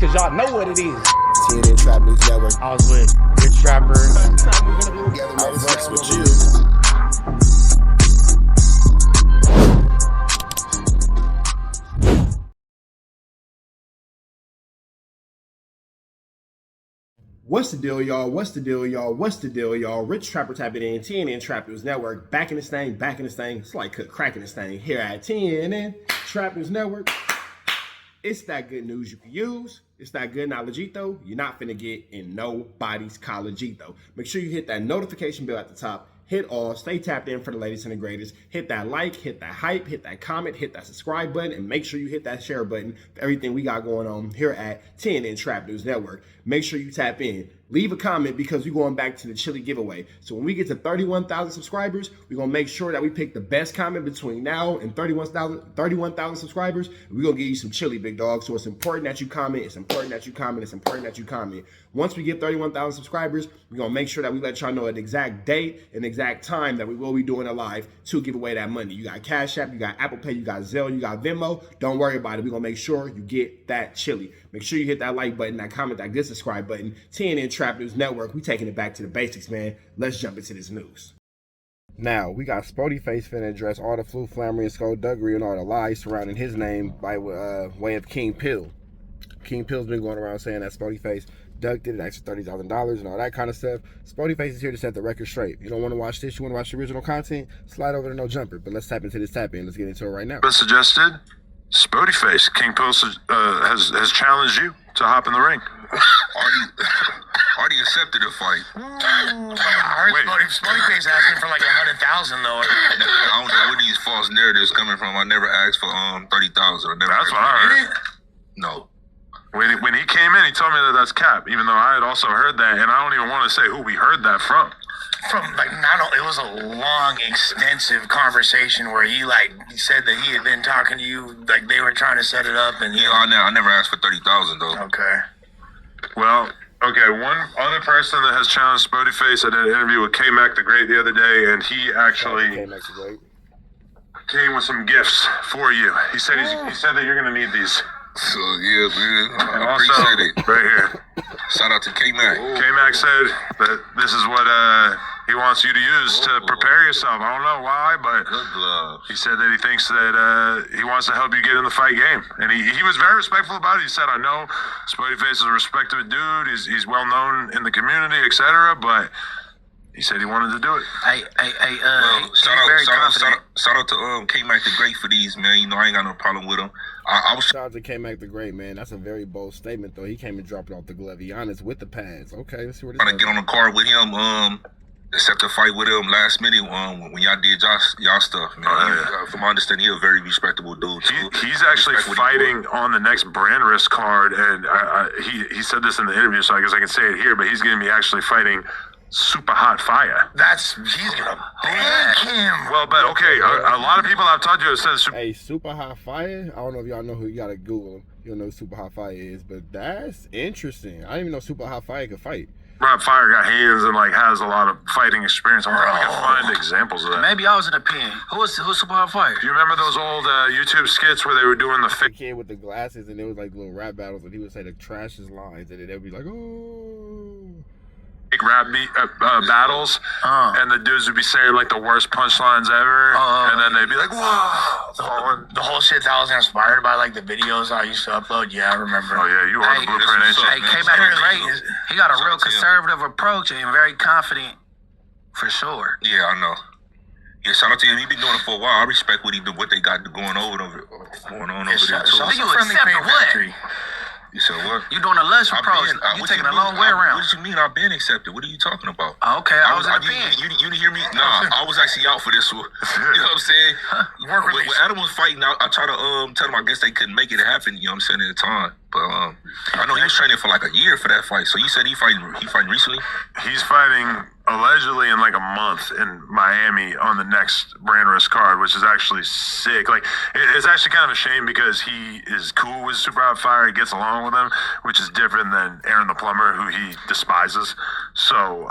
cause y'all know what it is. TNN Trap News Network. I was with Rich Trapper. I fucks with you. What's the deal, y'all? What's the deal, y'all? What's the deal, y'all? Rich Trapper tapping in, TNN Trap News Network. Back in this thing, back in this thing. It's like cracking this thing here at TNN Trap News Network. It's that good news you can use. It's that good knowledgeito you're not finna get in nobody's collegeito. Make sure you hit that notification bell at the top. Hit all, stay tapped in for the latest and the greatest. Hit that like, hit that hype, hit that comment, hit that subscribe button, and make sure you hit that share button for everything we got going on here at TNN Trap News Network. Make sure you tap in. Leave a comment because we're going back to the chili giveaway. So when we get to 31,000 subscribers, we're going to make sure that we pick the best comment between now and 31,000 subscribers. And we're going to give you some chili, big dog. So it's important that you comment. It's important that you comment. It's important that you comment. Once we get 31,000 subscribers, we're going to make sure that we let y'all know an exact date and exact time that we will be doing a live to give away that money. You got Cash App, you got Apple Pay, you got Zelle, you got Venmo. Don't worry about it. We're going to make sure you get that chili. Make sure you hit that like button, that comment, that good subscribe button. TNN Trap News Network. We taking it back to the basics, man. Let's jump into this news. Now, we got Spoetyface finna address all the flu, flammery, and skullduggery and all the lies surrounding his name by way of King Pill. King Pill's been going around saying that Spoetyface ducked it, extra $30,000 and all that kind of stuff. Spoetyface is here to set the record straight. You don't want to watch this, you want to watch the original content, slide over to No Jumper. But let's tap into this tap-in. Let's get into it right now. Been suggested, Spoetyface, King Pill has challenged you to hop in the ring. Already accepted a fight. I heard Spoetyface asking for like 100,000 though. I don't know where these false narratives coming from. I never asked for 30,000. That's what I heard. No. When he came in, he told me that that's cap. Even though I had also heard that, and I don't even want to say who we heard that from. It was a long, extensive conversation where he said that he had been talking to you, like they were trying to set it up, and Yeah, I never asked for 30,000 though. Okay. Well, okay, one other person that has challenged Spoetyface, I did an interview with K-Mac the Great the other day, and he actually came with some gifts for you. He said that you're gonna need these. So yeah, man, And I also, appreciate it. right here, Shout out to K-Mac. K-Mac said that this is what he wants you to use to prepare yourself. I don't know why, but Good love. he said that he thinks that he wants to help you get in the fight game. And he was very respectful about it. He said, I know Spoetyface is a respected dude. He's well known in the community, etc. But he said he wanted to do it. Shout out to K-Mac the Great for these, man. You know, I ain't got no problem with him. I was Shout out to K-Mac the Great, man. That's a very bold statement, though. He came and dropped it off the Glevianas with the pads. Okay, let's see what it's trying to get on the card with him, accept a fight with him last minute when y'all did y'all stuff, man. From my understanding, he's a very respectable dude, too. He's actually fighting on the next brand risk card, and he said this in the interview, so I guess I can say it here, but he's going to be actually fighting Super Hot Fire. He's gonna bag him. Well, but okay, a lot of people I've talked to have said Hey, Super Hot Fire? I don't know if y'all know who. You gotta Google him. You don't know who Super Hot Fire is, but that's interesting. I didn't even know Super Hot Fire could fight. Rob Fire got hands and has a lot of fighting experience. I wonder if I can find examples of that. Maybe I was in a pen. Who's Super Hot Fire? Do you remember those old YouTube skits where they were doing the The kid with the glasses, and there was like little rap battles, and he would say the trashiest lines, and then they'd be like, "Oh." rap battles, and the dudes would be saying like the worst punchlines ever, and then they'd be like, "Whoa!" The whole shit that was inspired by like the videos I used to upload. Yeah, I remember. Oh yeah, you are the blueprint, ain't you? Hey, K-Mac great. He got a real conservative approach and very confident, for sure. Yeah, I know. Yeah, shout out to him. He been doing it for a while. I respect what they got going on over there too. You accept what? You said what? You doing a lush approach. You taking a long way around. What do you mean I've been accepted? What are you talking about? Okay, I was in the pen. You didn't hear me? Nah, I was actually out for this one. You know what I'm saying? When Adam was fighting, I tried to tell them I guess they couldn't make it happen, you know what I'm saying, at the time. But I know he was training for like a year for that fight. So you said he fighting recently? He's fighting allegedly in like a month in Miami on the next brand risk card, which is actually sick. Like, it's actually kind of a shame because he is cool with Super Hot Fire. He gets along with him, which is different than Aaron the Plumber, who he despises. So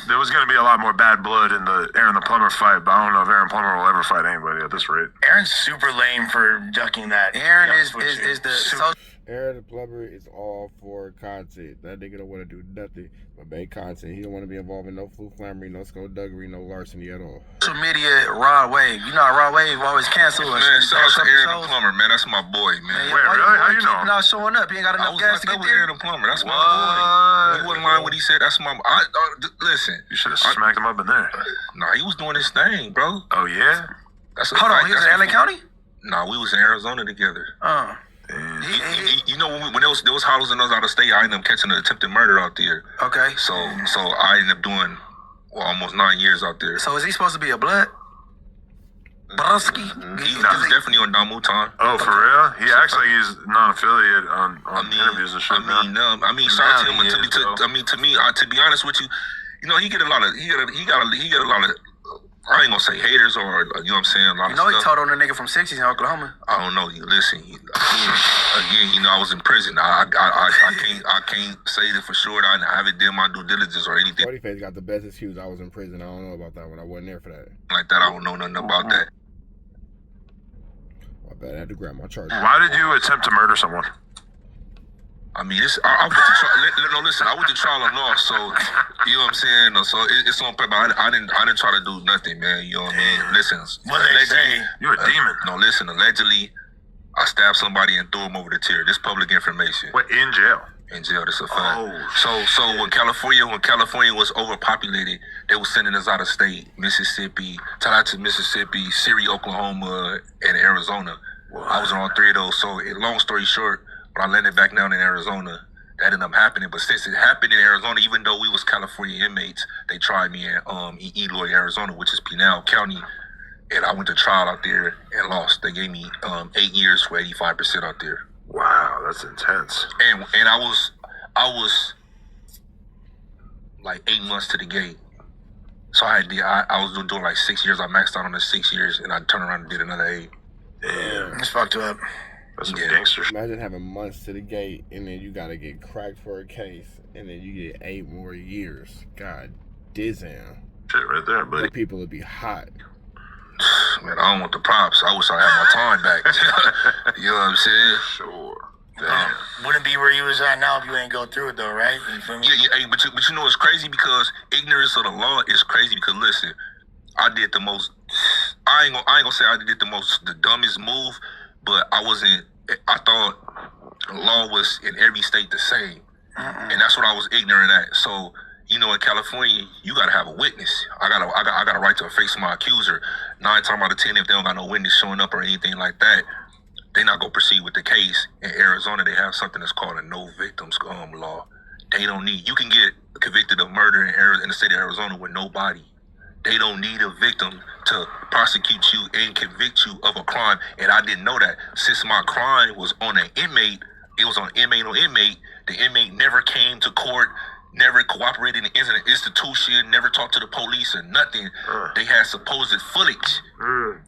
there was going to be a lot more bad blood in the Aaron the Plumber fight, but I don't know if Aaron Plumber will ever fight anybody at this rate. Aaron's super lame for ducking that. Aaron is the Aaron the plumber is all for content. That nigga don't want to do nothing but make content. He don't want to be involved in no flammery, no skullduggery, no larceny at all. Social media, Rod Wave. You know how Rod Wave always cancel us. Man, shout out to Aaron the plumber, man. That's my boy, man. Wait, really? How you know? Not showing up. He ain't got enough gas to get with there. Aaron the plumber. That's my boy. He wasn't lying what he said. That's my. Listen. You should have smacked him up in there. Nah, he was doing his thing, bro. Oh yeah. That's a Hold on, fact. he was in LA County? Nah, we was in Arizona together. You know when there was hollows and those out of state, I ended up catching an attempted murder out there. Okay. So I ended up doing almost 9 years out there. So is he supposed to be a blood? Broski? He's definitely on Damu time. Oh, for real? He acts like he's non-affiliate on interviews and shit. I mean, shout out to him. To be honest with you, you know, he got a lot of. I ain't gonna say haters or you know what I'm saying. A lot You know of he stuff. told on the nigga from 60s in Oklahoma. I don't know. You listen. Again, you know, I was in prison. I can't say that for sure. I haven't done my due diligence or anything Spoetyface got the best excuse. I was in prison. I don't know about that one. I wasn't there for that. like that. I don't know nothing about that. My bad. I had to grab my charger. Why did you attempt to murder someone? I mean, I went to trial. No, listen. I went to trial and lost. So you know what I'm saying. So it's on paper. I didn't try to do nothing, man. You know what I mean. Listen. What they say? You're a demon. No, listen. Allegedly, I stabbed somebody and threw him over the tier. This public information. What, in jail? In jail, that's a fact. Oh. So when California was overpopulated, they were sending us out of state, Mississippi, to Mississippi, Siri, Oklahoma, and Arizona. Wow. I was on all three of those. So long story short, when I landed back down in Arizona, that ended up happening. But since it happened in Arizona, even though we was California inmates, they tried me in Eloy, Arizona, which is Pinal County. And I went to trial out there and lost. They gave me 8 years for 85% out there. Wow, that's intense. And I was like 8 months to the gate. So I was doing like 6 years. I maxed out on the 6 years, and I turned around and did another 8. Damn, It's fucked up. that's some Yeah. gangster shit. Imagine having months to the gate, and then you gotta get cracked for a case, and then you get 8 more years. God damn. Shit right there, buddy. People would be hot. Man, I don't want the props. I wish I had my time back. You know what I'm saying? Sure. Wouldn't be where you was at now if you ain't go through it though, right? You feel me? Yeah, hey, but you know it's crazy because ignorance of the law is crazy because listen, I did the most. I ain't gonna say I did the dumbest move, but I thought the law was in every state the same, and that's what I was ignorant at. So you know, in California, you gotta have a witness. I got a right to face my accuser. 9 times out of 10, if they don't got no witness showing up or anything like that, they not gonna proceed with the case. In Arizona, they have something that's called a no victims law. They don't need. You can get convicted of murder in the state of Arizona with no body. They don't need a victim to prosecute you and convict you of a crime. And I didn't know that. Since my crime was on an inmate, it was on inmate on inmate. The inmate never came to court, never cooperated in the institution, never talked to the police or nothing. They had supposed footage.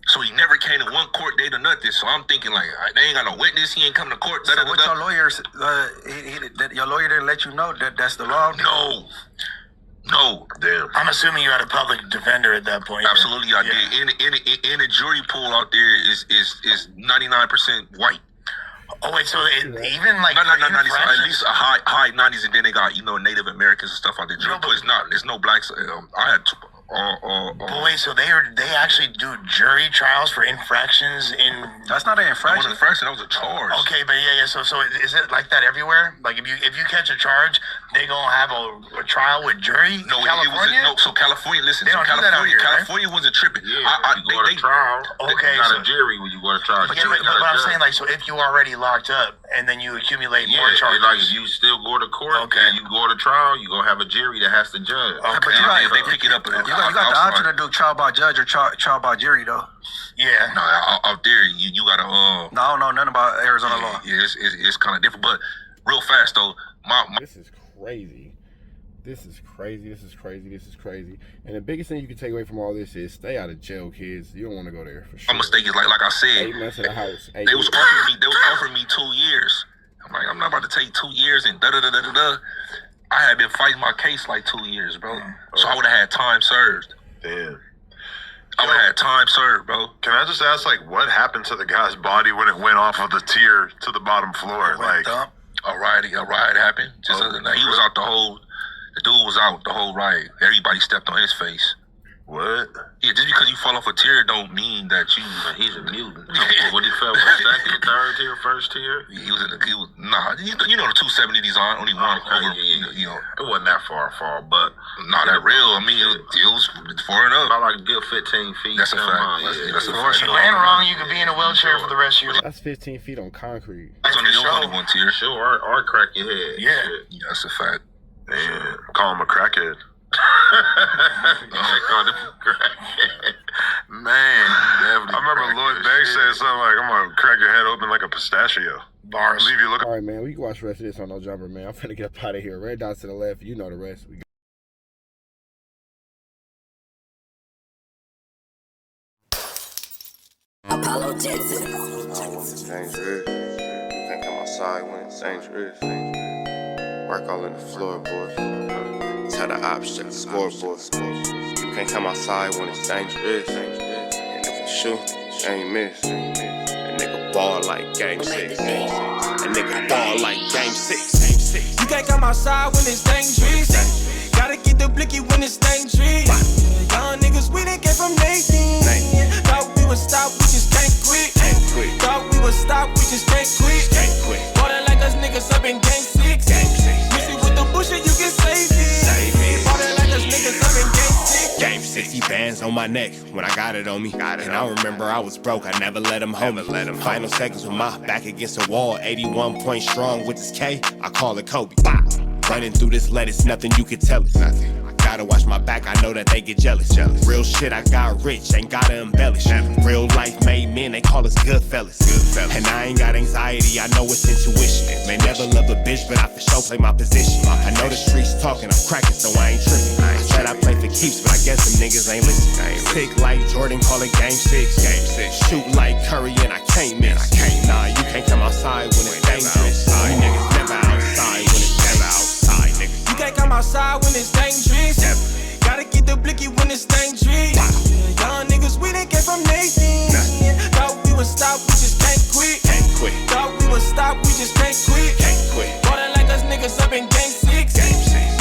So he never came to one court date or nothing. So I'm thinking like, they ain't got no witness. He ain't coming to court. So what your lawyers, your lawyer didn't let you know that that's the law? No. Damn. I'm assuming you had a public defender at that point. Absolutely, I did. In the jury pool out there is 99% white. Oh wait, so even like No, 90s, at infractions- least a high 90s, and then they got Native Americans and stuff out there. Jury pool is not. There's no blacks. I had But wait, so they actually do jury trials for infractions in? That's not an That infraction. wasn't an infraction. That was a charge. Okay, but yeah. So is it like that everywhere? Like if you catch a charge, they gonna have a trial with jury? No, California? it was so California. Listen, They so don't do that out here, right? California wasn't tripping. Yeah, they go to trial. Okay, Not so- a jury when you go to trial. But, but I'm saying like, so if you already locked up and then you accumulate more charges, like if you still go to court, Okay. and you go to trial, you gonna have a jury that has to judge. Okay. But you got, if they pick it up, you got the option to do trial by judge or trial by jury, though. yeah. No, out there you gotta No, I don't know nothing about Arizona law. Yeah, it's kind of different. But real fast though, my This is crazy. This is crazy. This is crazy. This is crazy. And the biggest thing you can take away from all this is stay out of jail, kids. You don't want to go there for sure. my mistake is like I said, 8 months in the house. they was offering me 2 years. I'm like, I'm not about to take 2 years and da. I had been fighting my case like 2 years, bro. So I would have had time served. Damn. I would have had time served, bro. Can I just ask, like, what happened to the guy's body when it went off of the tier to the bottom floor? Like, a riot happened. Just other night, he was out the dude was out the whole riot. Everybody stepped on his face. What? Yeah, just because you fall off a tier don't mean that you. He's a mutant. What he fell from second, third tier, first tier? He was nah. You know the 270 design only one over. You know, it wasn't that far, but not that real. I mean, it was far enough. About like a good 15 feet. That's a fact. That's a fact. If you land wrong, you could be in a wheelchair for the rest of your life. That's 15 feet on concrete. That's only one tier. Sure, or crack your head. Yeah. That's a fact. Man, call him a crackhead. Man, I remember Lloyd Banks said something like, "I'm gonna crack your head open like a pistachio." Bars. Leave you looking. All right, man. We can watch the rest of this on No Jumper, man. I'm finna get up out of here. Red dots to the left. You know the rest. Apollo Texas. It's dangerous. You can't come outside when it's dangerous. Work all in the floorboard. Tell the ops check the scoreboard. You can't come outside when it's dangerous. And if you shoot, you ain't miss. A nigga ball like game 6. A nigga ball like game 6. You can't come outside when it's dangerous. Gotta get the blicky when it's dangerous. Young niggas, we done came from Nathan. Thought we would stop, we just can't quit. Thought we would stop, we just can't quit. Ballin' like us niggas up in game 6. Missy with the bullshit, you can save it. Ballin' like us niggas up in game 6. Game 60 bands on my neck when I got it on me. And I remember I was broke, I never let him hold me. Final seconds with my back against the wall. 81 point strong with this K, I call it Kobe. Running through this lettuce, nothing you can tell us. Gotta watch my back, I know that they get jealous. Real shit, I got rich, ain't gotta embellish. Real life made men, they call us good fellas. And I ain't got anxiety, I know it's intuition. May never love a bitch, but I for sure play my position. I know the streets talking, I'm cracking, so I ain't tripping. I said I play for keeps, but I guess them niggas ain't listening. Sick like Jordan, call it game 6. Shoot like Curry, and I can't miss. Nah, you can't come outside when it's dangerous. You niggas never outside when it's never outside, niggas. You can't come outside when it's dangerous. Gotta get the blicky when it's dangerous. Young niggas, we done came from Nathan. Thought we would stop, we just can't quit. Thought we would stop, we just can't quit. Ballin' like us niggas up in game 6.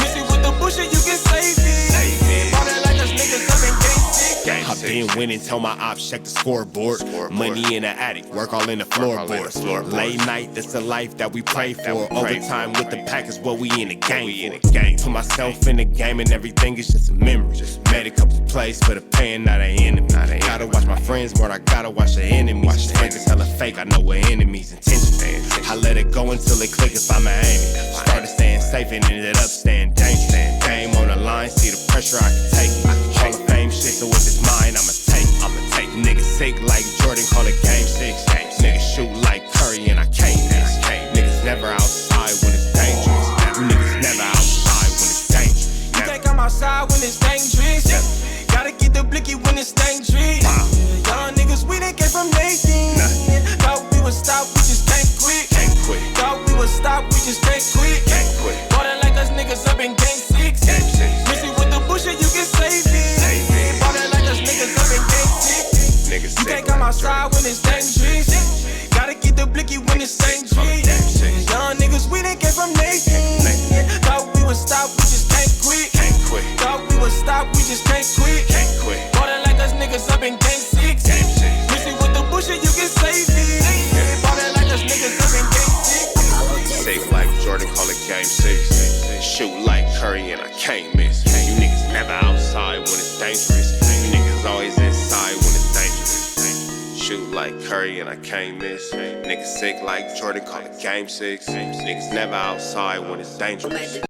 Missy with the bullshit, you can save it. Ballin' like us niggas up in game 6. I've been winning, tell my ops check the scoreboard. Money in the attic, work all in the floorboards. Late night, that's the life that we pray for. Overtime with the pack is what we in the game for. Put myself in the game and everything is just a memory. Made a couple plays for the pain, not an enemy. Gotta watch my friends more, I gotta watch the enemies. Friends is hella fake, I know what enemies intentions. I let it go until it click if I'm aiming. Started staying safe and ended up staying dangerous. Game on the line, see the pressure I can take. Hall of Fame shit, so if it's mine, I'ma take. Niggas sick like Jordan, call it game 6. Niggas shoot like Curry and I can't miss. Niggas never outside when it's dangerous. You niggas never outside when it's dangerous. You can't come outside when it's dangerous. Gotta get the blicky when it's dangerous. Young niggas, we done came from Nathan. Thought we would stop, we just can't quit. Thought we would stop, we just can't quit. Ballin' like us niggas up in game 6. Missy with the bullshit, you can save it. Ballin' like us niggas up in game 6. You can't come outside when it's dangerous. Gotta get the blicky when it's dangerous. Young niggas, we done came from Nathan. Thought we would stop, we just can't quit. Thought we would stop, we just can't quit. Ballin' like us niggas up in game 6. Missy with the bullshit, you can save it. Ballin' like us niggas up in game 6. Sick like Jordan, call it game 6. Shoot like Curry and I can't miss. You niggas never outside when it's dangerous. You niggas always inside when it's dangerous. Shoot like Curry and I can't miss. Niggas sick like Jordan, call it game 6. Niggas never outside when it's dangerous.